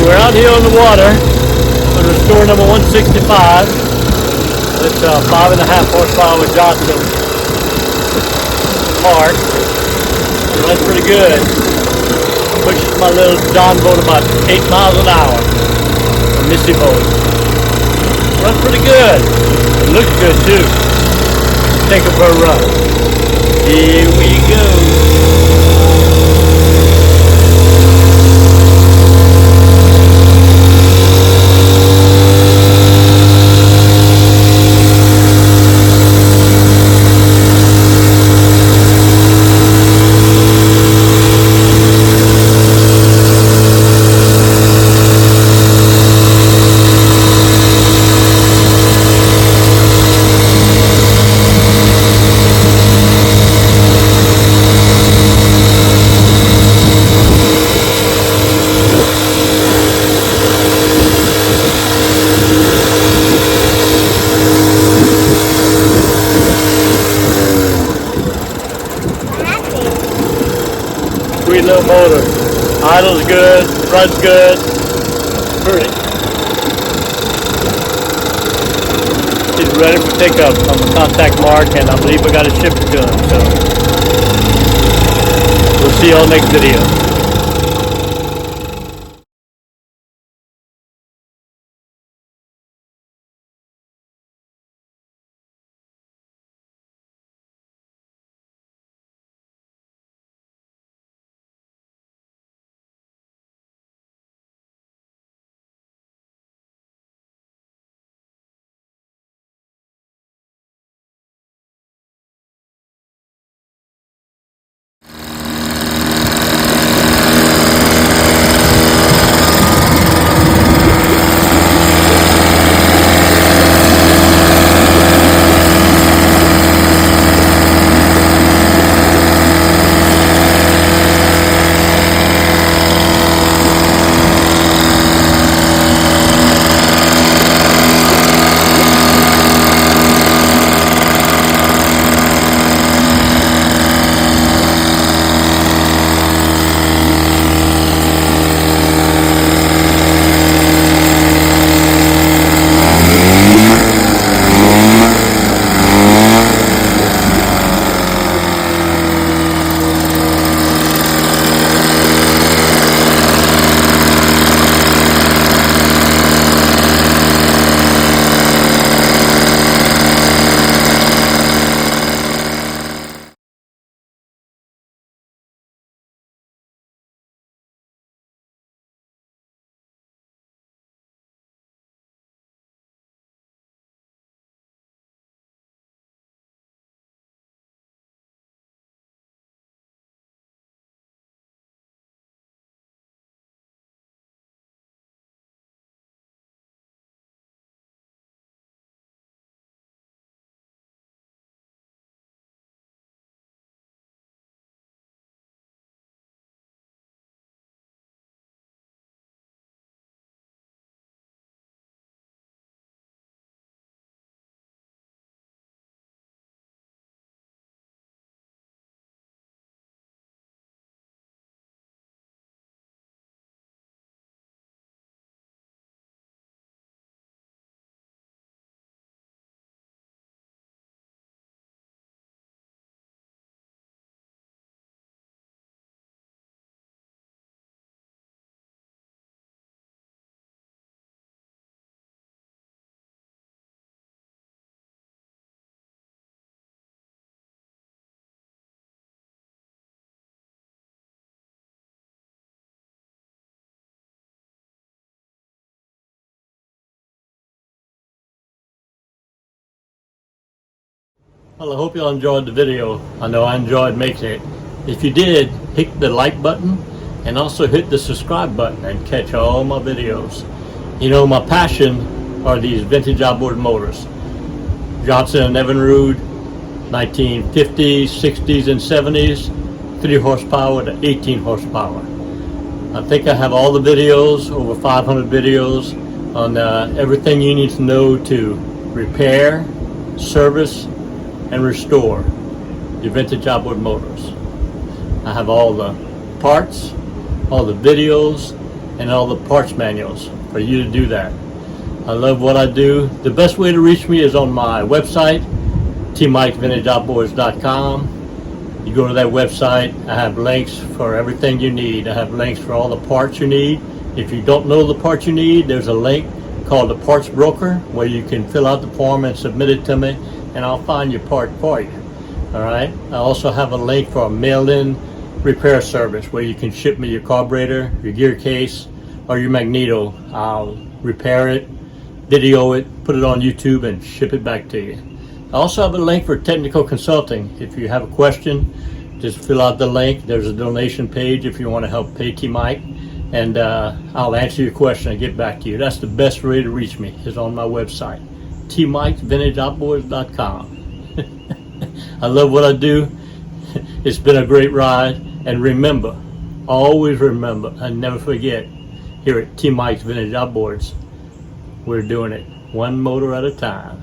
We're out here on the water on restore number 165. It's 5.5 horsepower with Johnson Park. It runs pretty good. Pushes my little John boat about 8 miles an hour. A Missy boat. Runs pretty good. It looks good too. Take it for a run. Here we go. Sweet little motor. Idle's good, runs good, pretty. He's ready for pickup. I'm gonna contact Mark and I believe we got to ship it to him. So we'll see y'all next video. Well, I hope y'all enjoyed the video. I know I enjoyed making it. If you did, hit the like button and also hit the subscribe button and catch all my videos. You know, my passion are these vintage outboard motors. Johnson and Evinrude, 1950s, 60s, and 70s, 3 horsepower to 18 horsepower. I think I have all the videos, over 500 videos, on everything you need to know to repair, service, and restore your vintage outboard motors. I have all the parts, all the videos, and all the parts manuals for you to do that. I love what I do. The best way to reach me is on my website, tmikesvintageoutboards.com. You go to that website, I have links for everything you need. I have links for all the parts you need. If you don't know the parts you need, there's a link called the Parts Broker where you can fill out the form and submit it to me, and I'll find your part for you. All right. I also have a link for a mail-in repair service where you can ship me your carburetor, your gear case, or your magneto. I'll repair it, video it, put it on YouTube, and ship it back to you. I also have a link for technical consulting. If you have a question, just fill out the link. There's a donation page if you want to help pay T-Mike, and I'll answer your question and get back to you. That's the best way to reach me, is on my website, tmikesvintageoutboards.com. I love what I do. It's been a great ride, and remember, always remember, and never forget, here at T-Mike's Vintage Outboards, we're doing it one motor at a time.